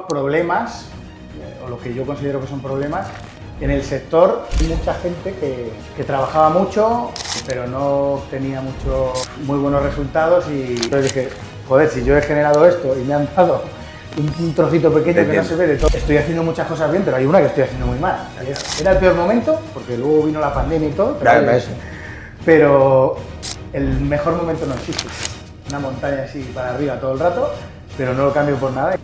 Problemas, o lo que yo considero que son problemas, en el sector hay mucha gente que trabajaba mucho, pero no tenía muy buenos resultados y entonces dije, joder, si yo he generado esto y me han dado un trocito pequeño que no se ve de todo, estoy haciendo muchas cosas bien, pero hay una que estoy haciendo muy mal. Era el peor momento, porque luego vino la pandemia y todo, pero el mejor momento no existe. Una montaña así para arriba todo el rato, pero no lo cambio por nada.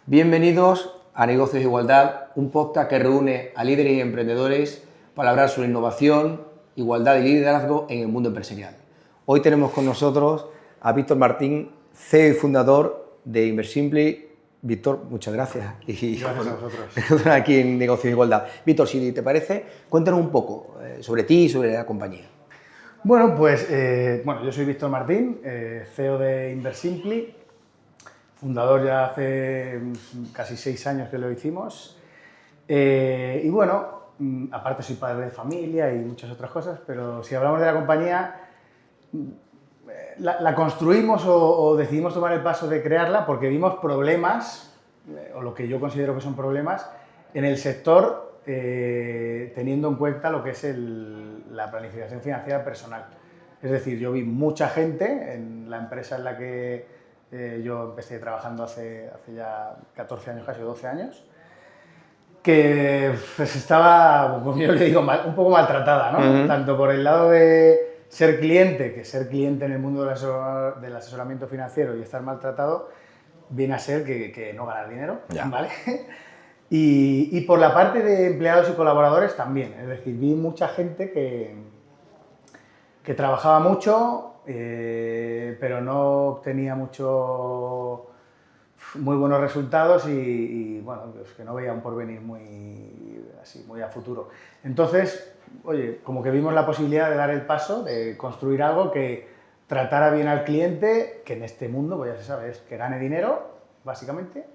Bienvenidos a Negocios de Igualdad, un podcast que reúne a líderes y emprendedores para hablar sobre innovación, igualdad y liderazgo en el mundo empresarial. Hoy tenemos con nosotros a Víctor Martín, CEO y fundador de Inversimpli. Víctor, muchas gracias. Gracias a vosotros. Aquí en Negocios de Igualdad. Víctor, si te parece, cuéntanos un poco sobre ti y sobre la compañía. Bueno, pues yo soy Víctor Martín, CEO de Inversimpli. Fundador ya hace casi 6 años que lo hicimos. Y bueno, aparte soy padre de familia y muchas otras cosas, pero si hablamos de la compañía, la construimos o decidimos tomar el paso de crearla porque vimos problemas, o lo que yo considero que son problemas, en el sector teniendo en cuenta lo que es la planificación financiera personal. Es decir, yo vi mucha gente en la empresa en la que yo empecé trabajando hace ya 14 años, casi 12 años, que pues estaba, como yo le digo, un poco maltratada, ¿no? Tanto por el lado de ser cliente, que ser cliente en el mundo del asesoramiento financiero y estar maltratado, viene a ser que no ganar dinero, ¿vale? Y por la parte de empleados y colaboradores también, es decir, vi mucha gente que trabajaba mucho, pero no obtenía muy buenos resultados y bueno, pues que no veía un porvenir muy a futuro. Entonces, oye, como que vimos la posibilidad de dar el paso, de construir algo que tratara bien al cliente, que en este mundo, pues ya se sabe, es que gane dinero, básicamente,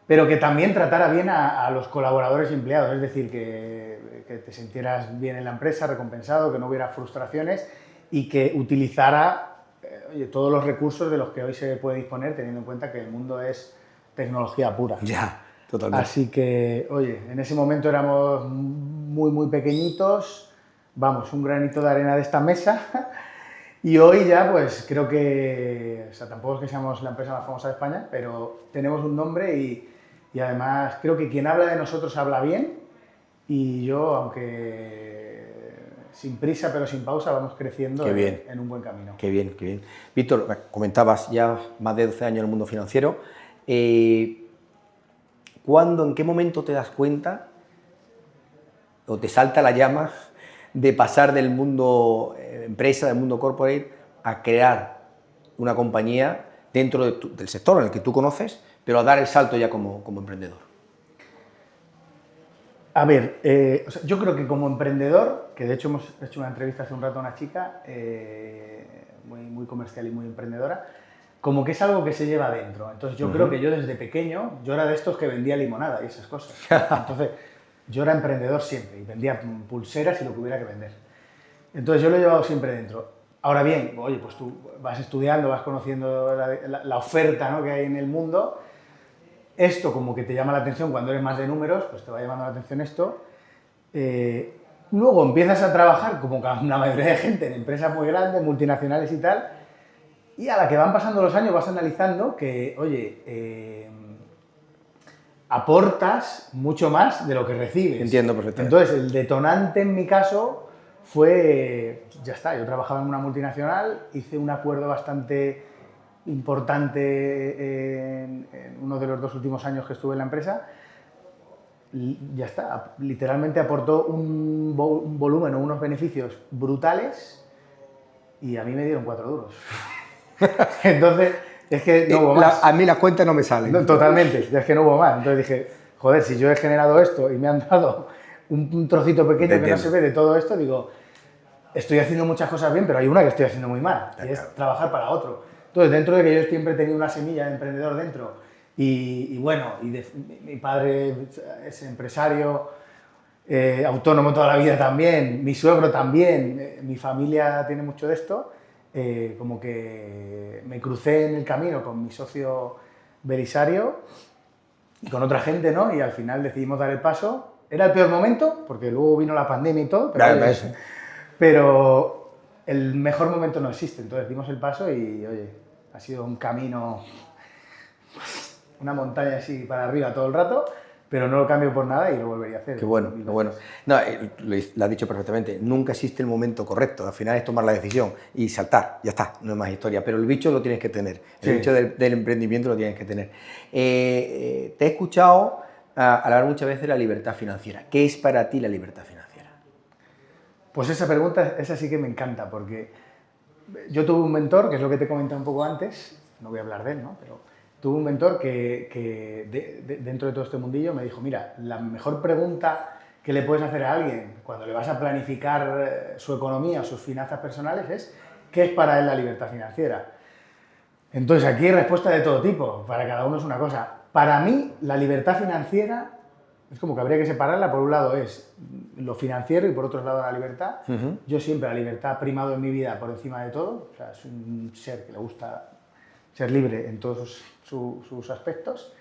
pero que también tratara bien a los colaboradores y empleados, es decir, que te sintieras bien en la empresa, recompensado, que no hubiera frustraciones y que utilizara todos los recursos de los que hoy se puede disponer, teniendo en cuenta que el mundo es tecnología pura. Ya, totalmente. Así que, oye, en ese momento éramos muy pequeñitos, vamos, un granito de arena de esta mesa, y hoy ya, pues creo que, o sea, tampoco es que seamos la empresa más famosa de España, pero tenemos un nombre y además creo que quien habla de nosotros habla bien, y yo, aunque sin prisa pero sin pausa, vamos creciendo en un buen camino. Qué bien, qué bien. Víctor, comentabas ya más de 12 años en el mundo financiero. ¿Cuándo, en qué momento te das cuenta o te salta la llama de pasar del mundo empresa, del mundo corporate, a crear una compañía dentro del sector en el que tú conoces, pero a dar el salto ya como emprendedor? A ver, o sea, yo creo que como emprendedor, que de hecho hemos hecho una entrevista hace un rato a una chica muy comercial y muy emprendedora, como que es algo que se lleva adentro. Entonces yo creo que yo desde pequeño, yo era de estos que vendía limonada y esas cosas. Entonces yo era emprendedor siempre y vendía pulseras y lo que hubiera que vender. Entonces yo lo he llevado siempre dentro. Ahora bien, oye, pues tú vas estudiando, vas conociendo la oferta, ¿no?, que hay en el mundo. Esto como que te llama la atención cuando eres más de números, pues te va llamando la atención esto. Luego empiezas a trabajar, como la mayoría de gente, en empresas muy grandes, multinacionales y tal, y a la que van pasando los años vas analizando que, oye, aportas mucho más de lo que recibes. Entiendo perfectamente. Entonces, el detonante en mi caso fue, ya está, yo trabajaba en una multinacional, hice un acuerdo bastante importante en uno de los 2 últimos años que estuve en la empresa, y ya está, literalmente aportó un volumen o unos beneficios brutales y a mí me dieron 4 duros. Entonces, es que no hubo más. A mí las cuentas no me salen. No, totalmente, es que no hubo más. Entonces dije, joder, si yo he generado esto y me han dado un trocito pequeño que no se ve de todo esto, digo, estoy haciendo muchas cosas bien, pero hay una que estoy haciendo muy mal, y es trabajar para otro. Entonces, dentro de que yo siempre he tenido una semilla de emprendedor dentro, y bueno, mi padre es empresario, autónomo toda la vida también, mi suegro también, mi familia tiene mucho de esto, como que me crucé en el camino con mi socio Belisario y con otra gente, ¿no? Y al final decidimos dar el paso. Era el peor momento, porque luego vino la pandemia y todo, pero el mejor momento no existe. Entonces dimos el paso y, oye, ha sido un camino, una montaña así para arriba todo el rato, pero no lo cambio por nada y lo volvería a hacer. Qué bueno, qué bueno. No, lo has dicho perfectamente, nunca existe el momento correcto, al final es tomar la decisión y saltar, ya está, no es más historia, pero el bicho lo tienes que tener, el bicho del emprendimiento lo tienes que tener. Te he escuchado hablar muchas veces de la libertad financiera. ¿Qué es para ti la libertad financiera? Pues esa pregunta, esa sí que me encanta, porque yo tuve un mentor, que es lo que te comenté un poco antes, no voy a hablar de él, ¿no? Pero tuve un mentor que dentro de todo este mundillo me dijo, mira, la mejor pregunta que le puedes hacer a alguien cuando le vas a planificar su economía o sus finanzas personales es ¿qué es para él la libertad financiera? Entonces aquí hay respuesta de todo tipo, para cada uno es una cosa. Para mí la libertad financiera es como que habría que separarla, por un lado es lo financiero y por otro lado la libertad. Yo siempre la libertad ha primado en mi vida por encima de todo, o sea, es un ser que le gusta ser libre en todos sus aspectos.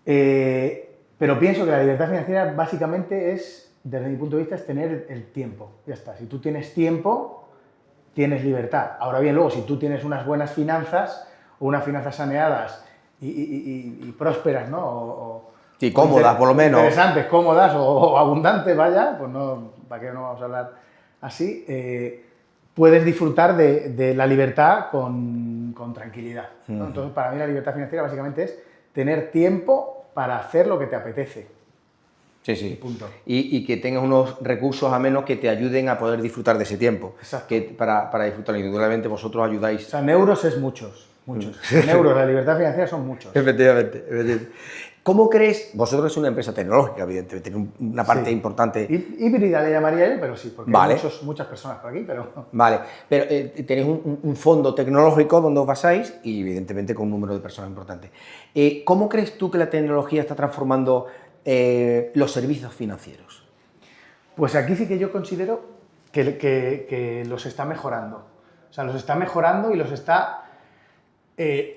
Pero pienso que la libertad financiera básicamente es, desde mi punto de vista, es tener el tiempo. Ya está, si tú tienes tiempo, tienes libertad. Ahora bien, luego, si tú tienes unas buenas finanzas o unas finanzas saneadas y prósperas, ¿no? Sí, cómodas, por lo menos. Interesantes, cómodas o abundantes, vaya, pues no, ¿para qué no vamos a hablar así? Puedes disfrutar de la libertad con tranquilidad, ¿no? Entonces, para mí la libertad financiera básicamente es tener tiempo para hacer lo que te apetece. Sí, sí. Punto. Y que tengas unos recursos a menos que te ayuden a poder disfrutar de ese tiempo. Exacto. Que para disfrutarlo. Indudablemente vosotros ayudáis. O sea, euros es muchos. En euros, la libertad financiera son muchos. Efectivamente. ¿Cómo crees? Vosotros es una empresa tecnológica, evidentemente, tiene una parte importante. Híbrida le llamaría yo, pero sí, porque hay muchas personas por aquí, pero... Vale, pero tenéis un fondo tecnológico donde os basáis y evidentemente con un número de personas importante. ¿Cómo crees tú que la tecnología está transformando los servicios financieros? Pues aquí sí que yo considero que los está mejorando. O sea, los está mejorando y los está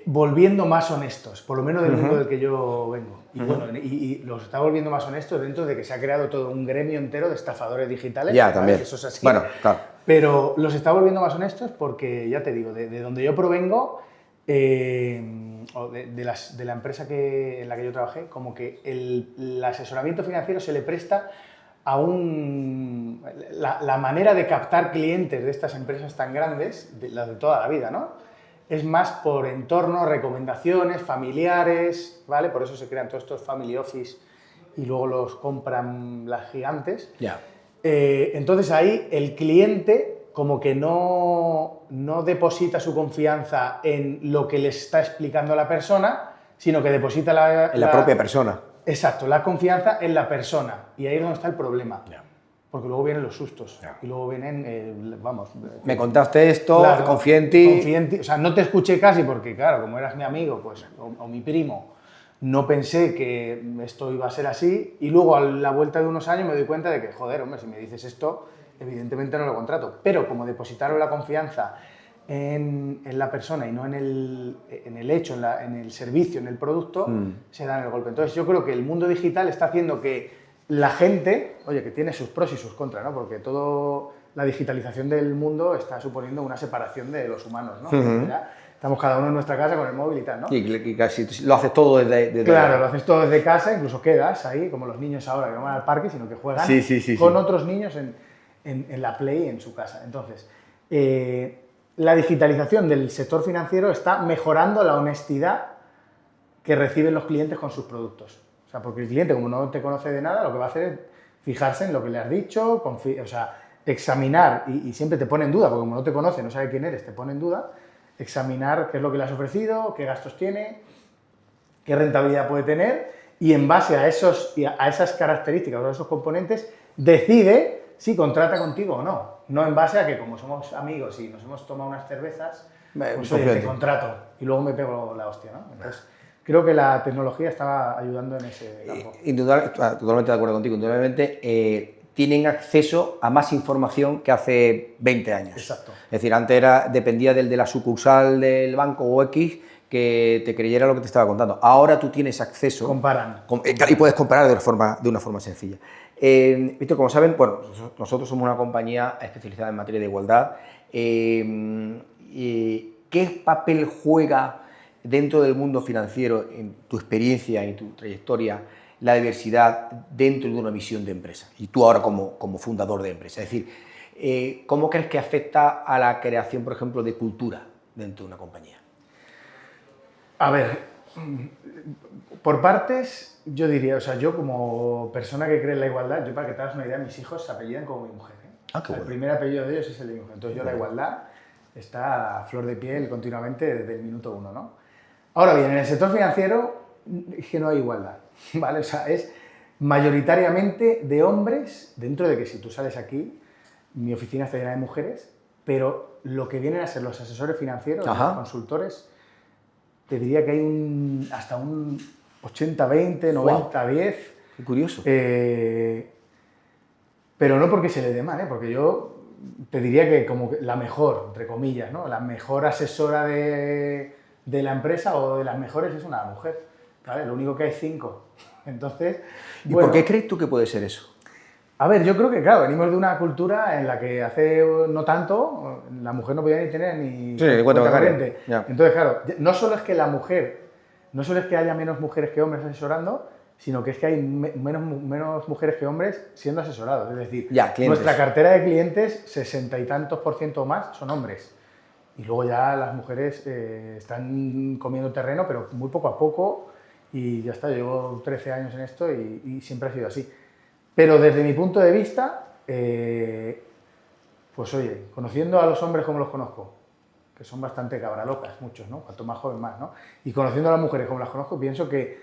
volviendo más honestos, por lo menos del mundo del que yo vengo. Y bueno, y los está volviendo más honestos dentro de que se ha creado todo un gremio entero de estafadores digitales. Ya, también. Eso es así. Bueno, claro. Pero los está volviendo más honestos porque, ya te digo, de donde yo provengo, o de la empresa en la que yo trabajé, como que el asesoramiento financiero se le presta a la manera de captar clientes de estas empresas tan grandes, las de toda la vida, ¿no? Es más por entorno, recomendaciones, familiares, ¿vale? Por eso se crean todos estos family office y luego los compran las gigantes. Ya. Entonces ahí el cliente como que no deposita su confianza en lo que le está explicando la persona, sino que deposita en la propia persona. Exacto, la confianza en la persona. Y ahí es donde está el problema. Ya. Porque luego vienen los sustos. Ya. Y luego vienen, me contaste esto, claro, confié en ti. O sea, no te escuché casi porque, claro, como eras mi amigo pues, o mi primo, no pensé que esto iba a ser así. Y luego a la vuelta de unos años me doy cuenta de que, joder, hombre, si me dices esto, evidentemente no lo contrato. Pero como depositaron la confianza en la persona y no en el hecho, en el servicio, en el producto, se dan el golpe. Entonces yo creo que el mundo digital está haciendo que la gente, oye, que tiene sus pros y sus contras, ¿no? Porque toda la digitalización del mundo está suponiendo una separación de los humanos, ¿no? Ya estamos cada uno en nuestra casa con el móvil y tal, ¿no? Y casi lo haces todo desde Claro, lo haces todo desde casa, incluso quedas ahí, como los niños ahora que no van al parque, sino que juegan con otros niños en la Play en su casa. Entonces, la digitalización del sector financiero está mejorando la honestidad que reciben los clientes con sus productos. O sea, porque el cliente, como no te conoce de nada, lo que va a hacer es fijarse en lo que le has dicho, examinar, y siempre te pone en duda, porque como no te conoce, no sabe quién eres, te pone en duda, examinar qué es lo que le has ofrecido, qué gastos tiene, qué rentabilidad puede tener, y en base a esas características o a esos componentes, decide si contrata contigo o no. No en base a que como somos amigos y nos hemos tomado unas cervezas, pues oye, te contrato y luego me pego la hostia, ¿no? Entonces, creo que la tecnología estaba ayudando en ese campo. Totalmente de acuerdo contigo. Indudablemente, tienen acceso a más información que hace 20 años. Exacto. Es decir, antes dependía del de la sucursal del banco o X que te creyera lo que te estaba contando. Ahora tú tienes acceso. Comparan. Y puedes comparar de una forma sencilla. Víctor, como saben, bueno, nosotros somos una compañía especializada en materia de igualdad. ¿Qué papel juega dentro del mundo financiero, en tu experiencia, en tu trayectoria, la diversidad dentro de una visión de empresa? Y tú ahora como fundador de empresa. Es decir, ¿cómo crees que afecta a la creación, por ejemplo, de cultura dentro de una compañía? A ver, por partes, yo diría, o sea, yo como persona que cree en la igualdad, yo para que te hagas una idea, mis hijos se apellidan como mi mujer. Ah, qué bueno. El primer apellido de ellos es el de mi mujer. Entonces yo la igualdad está a flor de piel continuamente desde el minuto uno, ¿no? Ahora bien, en el sector financiero es que no hay igualdad, ¿vale? O sea, es mayoritariamente de hombres, dentro de que si tú sales aquí, mi oficina está llena de mujeres, pero lo que vienen a ser los asesores financieros, los consultores, te diría que hay hasta un 80-20, 90-10. Qué curioso. Pero no porque se le dé mal, porque yo te diría que como la mejor, entre comillas, ¿no? La mejor asesora de la empresa o de las mejores es una mujer, ¿vale? Lo único que hay 5. Entonces, ¿Y por qué crees tú que puede ser eso? A ver, yo creo que, claro, venimos de una cultura en la que hace no tanto la mujer no podía ni tener ni cuenta corriente. Entonces, claro, no solo es que no solo es que haya menos mujeres que hombres asesorando, sino que es que hay menos mujeres que hombres siendo asesorados. Es decir, nuestra cartera de clientes, 60 y tantos % o más son hombres. Y luego ya las mujeres están comiendo terreno, pero muy poco a poco, y ya está, llevo 13 años en esto y siempre ha sido así. Pero desde mi punto de vista, pues oye, conociendo a los hombres como los conozco, que son bastante cabralocas, muchos, ¿no? Cuanto más joven más, ¿no? Y conociendo a las mujeres como las conozco, pienso que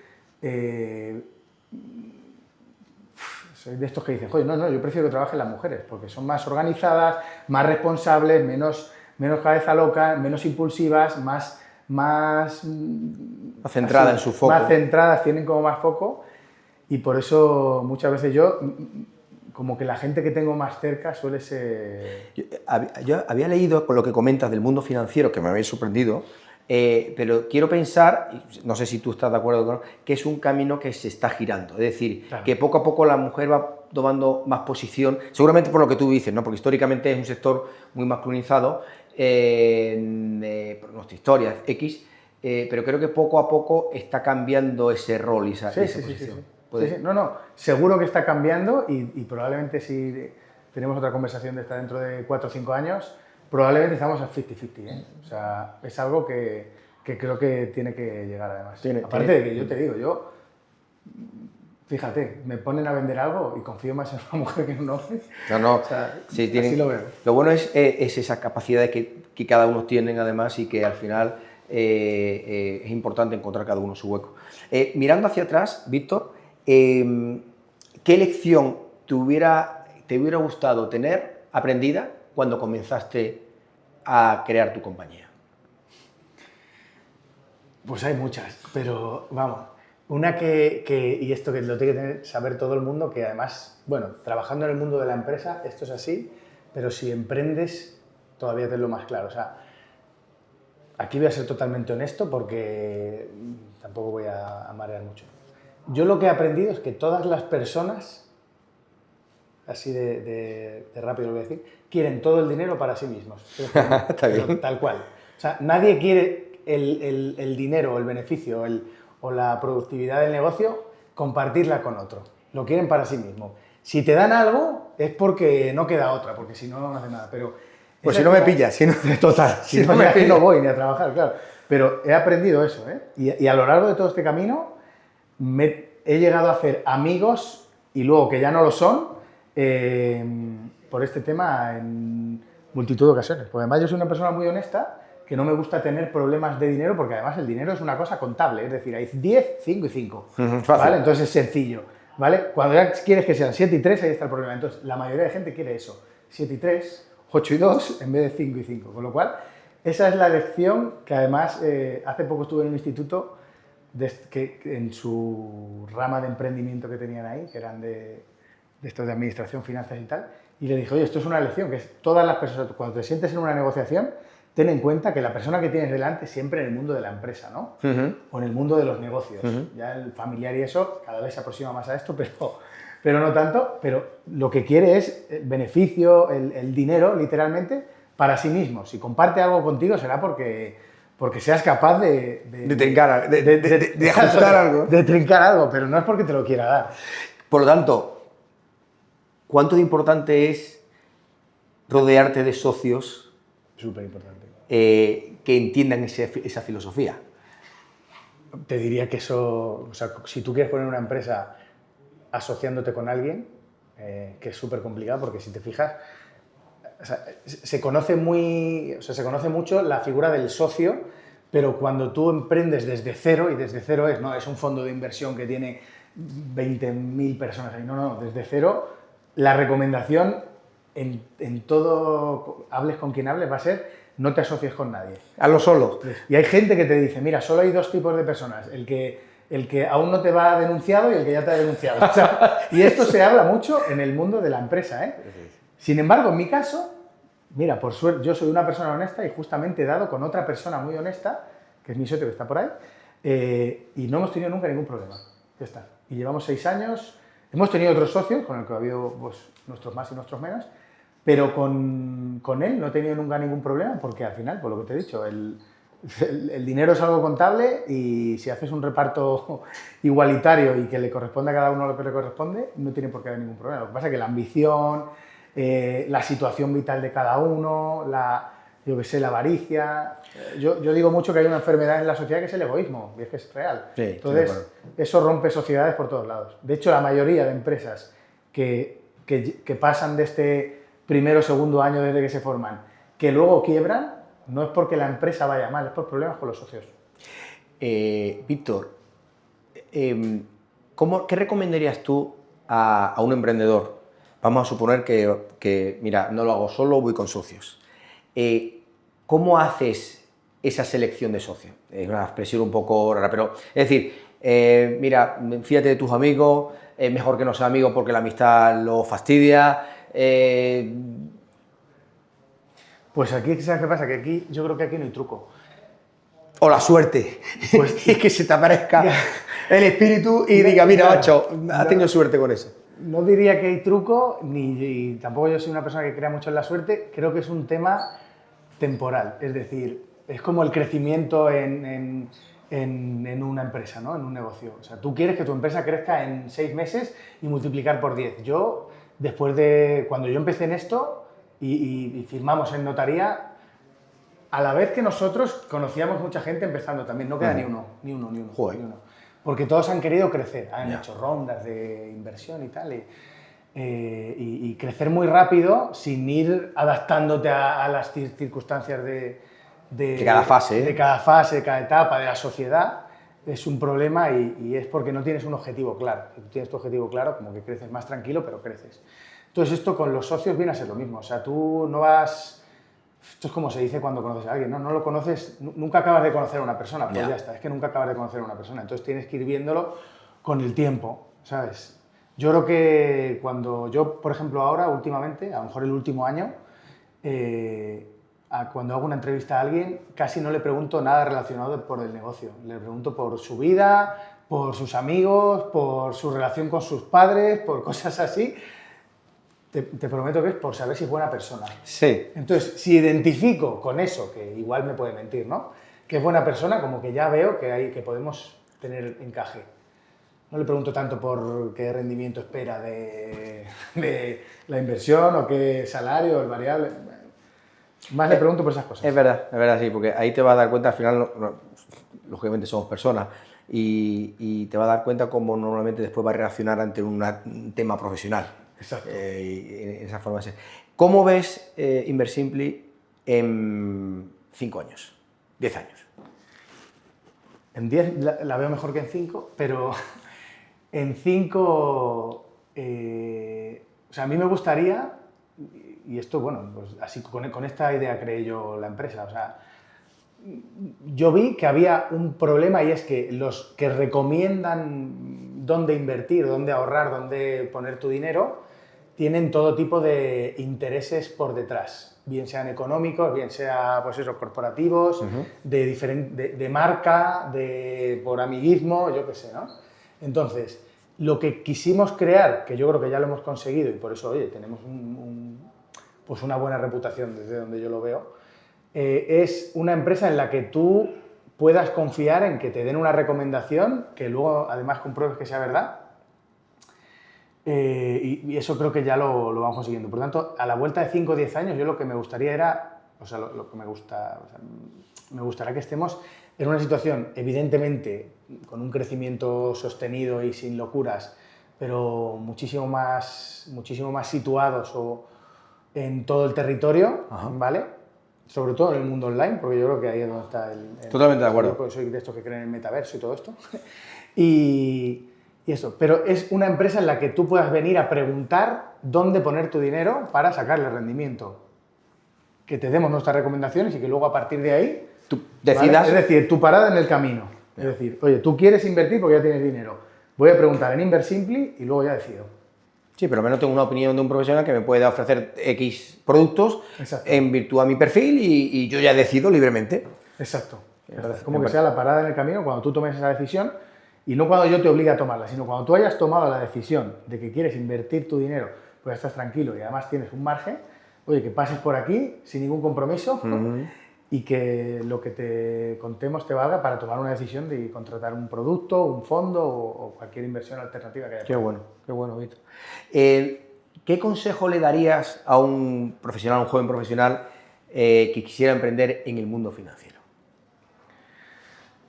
soy de estos que dicen, joder, no, yo prefiero que trabajen las mujeres, porque son más organizadas, más responsables, menos cabeza loca, menos impulsivas, más centradas en su foco. Más centradas, tienen como más foco. Y por eso muchas veces yo, como que la gente que tengo más cerca suele ser... Yo había leído con lo que comentas del mundo financiero, que me habéis sorprendido, pero quiero pensar, no sé si tú estás de acuerdo con que es un camino que se está girando. Es decir, claro, que poco a poco la mujer va tomando más posición, seguramente por lo que tú dices, ¿no? Porque históricamente es un sector muy masculinizado, por nuestra historia, X, pero creo que poco a poco está cambiando ese rol y esa posición. Sí. No, seguro que está cambiando y probablemente si tenemos otra conversación de esta dentro de 4 o 5 años, probablemente estamos a 50-50, ¿eh? O sea, es algo que creo que tiene que llegar además. Aparte de que yo te digo, fíjate, me ponen a vender algo y confío más en una mujer que en un hombre. No, o sea, sí, así lo veo. Lo bueno es esa capacidad que cada uno tiene además y que al final es importante encontrar cada uno su hueco. Mirando hacia atrás, Víctor, ¿qué lección te hubiera gustado tener aprendida cuando comenzaste a crear tu compañía? Pues hay muchas, pero vamos, una y esto que lo tiene que saber todo el mundo, que además, bueno, trabajando en el mundo de la empresa, esto es así, pero si emprendes, todavía te lo más claro. O sea, aquí voy a ser totalmente honesto porque tampoco voy a marear mucho. Yo lo que he aprendido es que todas las personas, así de rápido lo voy a decir, quieren todo el dinero para sí mismos. Está bien. Tal cual. O sea, nadie quiere el dinero, el beneficio o la productividad del negocio compartirla con otro. Lo quieren para sí mismo. Si te dan algo es porque no queda otra, porque si no, no hace nada. Pero pues si no me pillas, total, si no me pillas, no voy ni a trabajar, claro. Pero he aprendido eso, ¿eh? Y a lo largo de todo este camino he llegado a hacer amigos y luego que ya no lo son por este tema en multitud de ocasiones. Porque además yo soy una persona muy honesta que no me gusta tener problemas de dinero porque además el dinero es una cosa contable, es decir, hay 10, 5 y 5, ¿vale? Entonces es sencillo, ¿vale? Cuando ya quieres que sean 7 y 3, ahí está el problema. Entonces la mayoría de gente quiere eso, 7 y 3, 8 y 2 en vez de 5 y 5, con lo cual esa es la lección que además hace poco estuve en un instituto que en su rama de emprendimiento que tenían ahí, que eran de de esto de administración, finanzas y tal, y le dije, oye, esto es una lección, que es todas las personas, cuando te sientes en una negociación, ten en cuenta que la persona que tienes delante siempre en el mundo de la empresa, ¿no? O en el mundo de los negocios. Ya el familiar y eso cada vez se aproxima más a esto, pero no tanto, pero lo que quiere es beneficio, el dinero, literalmente, para sí mismo. Si comparte algo contigo será porque seas capaz de trincar, de ajustar algo. De trincar algo, pero no es porque te lo quiera dar. Por lo tanto, ¿cuánto de importante es rodearte de socios? Súper importante. Que entiendan esa filosofía. Te diría que eso, o sea, si tú quieres poner una empresa asociándote con alguien, que es súper complicado, porque si te fijas, o sea, se conoce mucho la figura del socio, pero cuando tú emprendes desde cero, y desde cero es un fondo de inversión que tiene 20.000 personas ahí, no, desde cero, la recomendación en todo, hables con quien hables, va a ser no te asocies con nadie. Hazlo solo. Y hay gente que te dice, mira, solo hay dos tipos de personas, el que aún no te va denunciado y el que ya te ha denunciado. O sea, y esto se habla mucho en el mundo de la empresa, ¿eh? Sin embargo, en mi caso, mira, por suerte, yo soy una persona honesta y justamente he dado con otra persona muy honesta, que es mi socio que está por ahí, y no hemos tenido nunca ningún problema. Ya está. Y llevamos 6 años, hemos tenido otros socios, con el que ha habido pues, nuestros más y nuestros menos, pero con él no he tenido nunca ningún problema, porque al final, por lo que te he dicho, el dinero es algo contable y si haces un reparto igualitario y que le corresponde a cada uno lo que le corresponde, no tiene por qué haber ningún problema. Lo que pasa es que la ambición, la situación vital de cada uno, la avaricia... Yo digo mucho que hay una enfermedad en la sociedad que es el egoísmo, y es que es real. Sí, entonces, eso rompe sociedades por todos lados. De hecho, la mayoría de empresas que pasan de este primero o segundo año desde que se forman, que luego quiebran, no es porque la empresa vaya mal, es por problemas con los socios. Víctor, ¿qué recomendarías tú a un emprendedor? Vamos a suponer que, mira, no lo hago solo, voy con socios. ¿Cómo haces esa selección de socios? Es una expresión un poco rara, pero es decir, mira, fíjate de tus amigos, es mejor que no sea amigo porque la amistad lo fastidia. Pues aquí, ¿sabes qué pasa? Que aquí, yo creo que aquí no hay truco. O la suerte, pues es que se te aparezca el espíritu y diga, mira, macho, has tenido suerte con eso. No diría que hay truco, ni tampoco yo soy una persona que crea mucho en la suerte, creo que es un tema temporal, es decir, es como el crecimiento en una empresa, ¿no? En un negocio. O sea, tú quieres que tu empresa crezca en 6 meses y multiplicar por 10. Yo, cuando yo empecé en esto y firmamos en notaría, a la vez que nosotros conocíamos mucha gente empezando también, no queda ni uno. Joder. Ni uno. Porque todos han querido crecer, han hecho rondas de inversión y tal, y crecer muy rápido sin ir adaptándote a las circunstancias de cada fase. De cada fase, de cada etapa, de la sociedad, es un problema y es porque no tienes un objetivo claro. Si tú tienes tu objetivo claro, como que creces más tranquilo, pero creces. Entonces esto con los socios viene a ser lo mismo, o sea, tú no vas... Esto es como se dice cuando conoces a alguien, ¿no? No lo conoces, nunca acabas de conocer a una persona, pues ya está, es que nunca acabas de conocer a una persona, entonces tienes que ir viéndolo con el tiempo, ¿sabes? Yo creo que cuando yo, por ejemplo, ahora, últimamente, a lo mejor el último año, cuando hago una entrevista a alguien, casi no le pregunto nada relacionado por el negocio, le pregunto por su vida, por sus amigos, por su relación con sus padres, por cosas así. Te prometo que es por saber si es buena persona. Sí. Entonces, si identifico con eso, que igual me puede mentir, ¿no? Que es buena persona, como que ya veo que podemos tener encaje. No le pregunto tanto por qué rendimiento espera de la inversión o qué salario, el variable. Más le pregunto por esas cosas. Es verdad, sí, porque ahí te vas a dar cuenta, al final, lógicamente somos personas, y te vas a dar cuenta cómo normalmente después va a reaccionar ante un tema profesional. Exacto. En esa forma de ser. ¿Cómo ves Inversimpli en 5 años, 10 años? En 10 la veo mejor que en 5, pero en 5, o sea, a mí me gustaría, y esto, bueno, pues así con esta idea creé yo la empresa, o sea, yo vi que había un problema y es que los que recomiendan dónde invertir, dónde ahorrar, dónde poner tu dinero, tienen todo tipo de intereses por detrás, bien sean económicos, bien sean pues eso, corporativos, de marca, por amiguismo, yo qué sé, ¿no? Entonces, lo que quisimos crear, que yo creo que ya lo hemos conseguido y por eso, oye, tenemos pues una buena reputación desde donde yo lo veo, es una empresa en la que tú puedas confiar en que te den una recomendación, que luego además compruebes que sea verdad, y eso creo que ya lo vamos consiguiendo. Por tanto, a la vuelta de 5 o 10 años, yo lo que me gustaría era, o sea, lo que me gusta, o sea, me gustaría que estemos en una situación, evidentemente, con un crecimiento sostenido y sin locuras, pero muchísimo más situados en todo el territorio, ¿vale? Sobre todo en el mundo online, porque yo creo que ahí es donde está Totalmente de acuerdo. Yo soy de estos que creen en el metaverso y todo esto. y eso, pero es una empresa en la que tú puedas venir a preguntar dónde poner tu dinero para sacarle rendimiento. Que te demos nuestras recomendaciones y que luego a partir de ahí tú decidas. ¿vale? Es decir, tu parada en el camino. Es decir, oye, tú quieres invertir porque ya tienes dinero. Voy a preguntar en Inversimpli y luego ya decido. Sí, pero al menos tengo una opinión de un profesional que me pueda ofrecer X productos en virtud a mi perfil y yo ya decido libremente. Exacto. Es como que sea la parada en el camino cuando tú tomes esa decisión y no cuando yo te obligue a tomarla, sino cuando tú hayas tomado la decisión de que quieres invertir tu dinero, pues estás tranquilo y además tienes un margen, oye, que pases por aquí sin ningún compromiso y que lo que te contemos te valga para tomar una decisión de contratar un producto, un fondo o cualquier inversión alternativa que haya. Qué bueno, Víctor. ¿Qué consejo le darías a un profesional, a un joven profesional que quisiera emprender en el mundo financiero?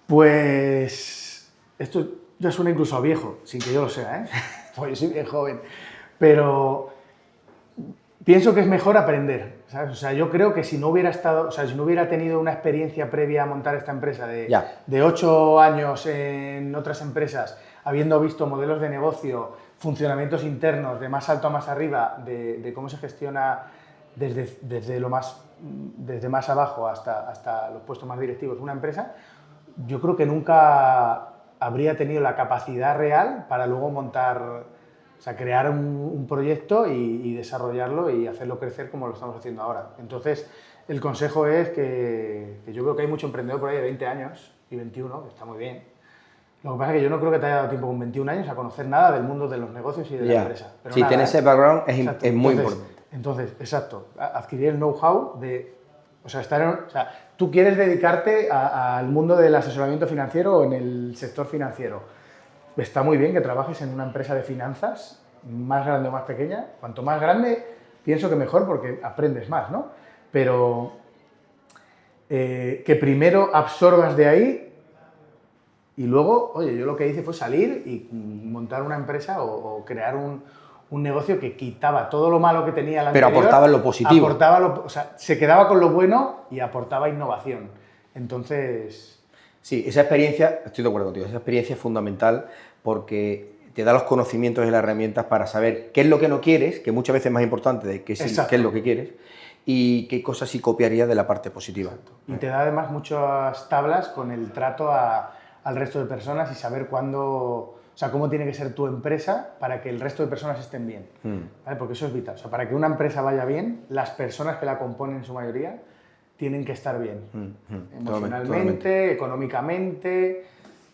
Pues esto ya suena incluso a viejo, sin que yo lo sea, ¿eh? Pues yo soy bien joven, pero pienso que es mejor aprender, ¿sabes? O sea, yo creo que si no hubiera si no hubiera tenido una experiencia previa a montar esta empresa de 8 años en otras empresas, habiendo visto modelos de negocio, funcionamientos internos de más alto a más arriba, de cómo se gestiona desde más abajo hasta los puestos más directivos de una empresa, yo creo que nunca habría tenido la capacidad real para luego montar, o sea, crear un proyecto y desarrollarlo y hacerlo crecer como lo estamos haciendo ahora. Entonces, el consejo es que yo veo que hay mucho emprendedor por ahí de 20 años y 21, que está muy bien. Lo que pasa es que yo no creo que te haya dado tiempo con 21 años a conocer nada del mundo de los negocios y de la empresa. Pero sí, tener ese background es muy importante. Entonces, exacto, adquirir el know-how de... O sea, tú quieres dedicarte al mundo del asesoramiento financiero o en el sector financiero. Está muy bien que trabajes en una empresa de finanzas, más grande o más pequeña. Cuanto más grande, pienso que mejor porque aprendes más, ¿no? Pero que primero absorbas de ahí y luego, oye, yo lo que hice fue salir y montar una empresa o crear un negocio que quitaba todo lo malo que tenía la anterior. Pero aportaba lo positivo. O sea, se quedaba con lo bueno y aportaba innovación. Entonces... Sí, esa experiencia, estoy de acuerdo contigo, esa experiencia es fundamental porque te da los conocimientos y las herramientas para saber qué es lo que no quieres, que muchas veces es más importante de qué es lo que quieres, y qué cosas sí copiarías de la parte positiva. Exacto. Y te da además muchas tablas con el trato al resto de personas y saber cuándo... O sea, cómo tiene que ser tu empresa para que el resto de personas estén bien. ¿Vale? Porque eso es vital. O sea, para que una empresa vaya bien, las personas que la componen en su mayoría tienen que estar bien. Emocionalmente, económicamente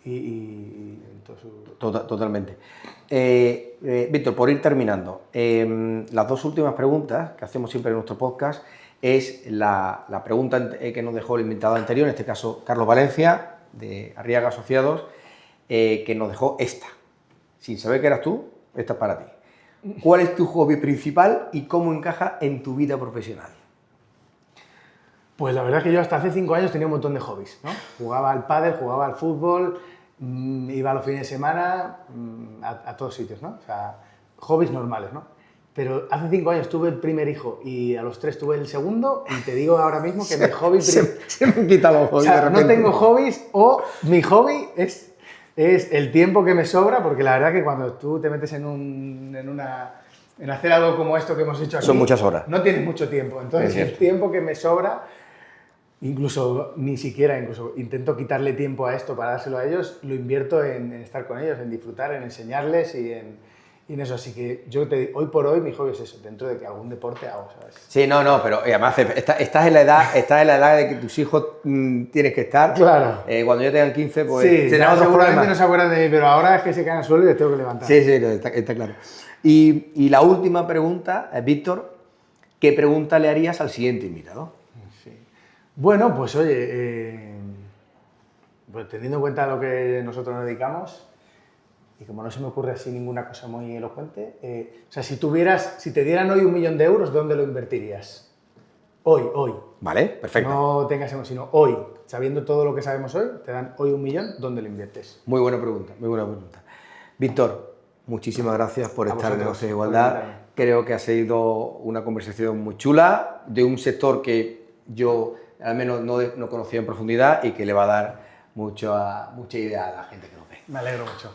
y en todo su... Totalmente. Víctor, por ir terminando, las dos últimas preguntas que hacemos siempre en nuestro podcast es la pregunta que nos dejó el invitado anterior, en este caso Carlos Valencia, de Arriaga Asociados, que nos dejó esta. Sin saber que eras tú, esta es para ti. ¿Cuál es tu hobby principal y cómo encaja en tu vida profesional? Pues la verdad es que yo hasta hace 5 años tenía un montón de hobbies, ¿no? Jugaba al pádel, jugaba al fútbol, iba a los fines de semana a todos sitios, ¿no? O sea, hobbies normales, ¿no? Pero hace 5 años tuve el primer hijo y a los 3 tuve el segundo y te digo ahora mismo que mi hobby... Se me quitan los hobbies. O sea, no tengo hobbies o mi hobby es el tiempo que me sobra, porque la verdad que cuando tú te metes en hacer algo como esto que hemos hecho aquí... Son muchas horas. No tienes mucho tiempo. Entonces, el tiempo que me sobra, incluso intento quitarle tiempo a esto para dárselo a ellos, lo invierto en estar con ellos, en disfrutar, en enseñarles y y en eso, así que hoy por hoy mi hobby es eso, dentro de que algún deporte hago, ¿sabes? Sí, no, pero además estás en la edad de que tus hijos tienes que estar. Claro. Cuando ya tengan 15, pues Sí, tendrán otros seguramente problemas. no se acuerdan de mí, pero ahora es que se caen al suelo y les tengo que levantar. Sí, no, está claro. Y la última pregunta, Víctor, ¿qué pregunta le harías al siguiente invitado? Sí. Bueno, pues oye, pues teniendo en cuenta lo que nosotros nos dedicamos, y como no se me ocurre así ninguna cosa muy elocuente, o sea, si te dieran hoy 1 millón de euros, ¿dónde lo invertirías? Hoy. Vale, perfecto. No tengas emoción, sino hoy. Sabiendo todo lo que sabemos hoy, te dan hoy 1 millón, ¿dónde lo inviertes? Muy buena pregunta, muy buena pregunta. Víctor, muchísimas gracias por estar en Negocios de Igualdad. Creo que ha sido una conversación muy chula de un sector que yo al menos no conocía en profundidad y que le va a dar mucha idea a la gente que nos ve. Me alegro mucho.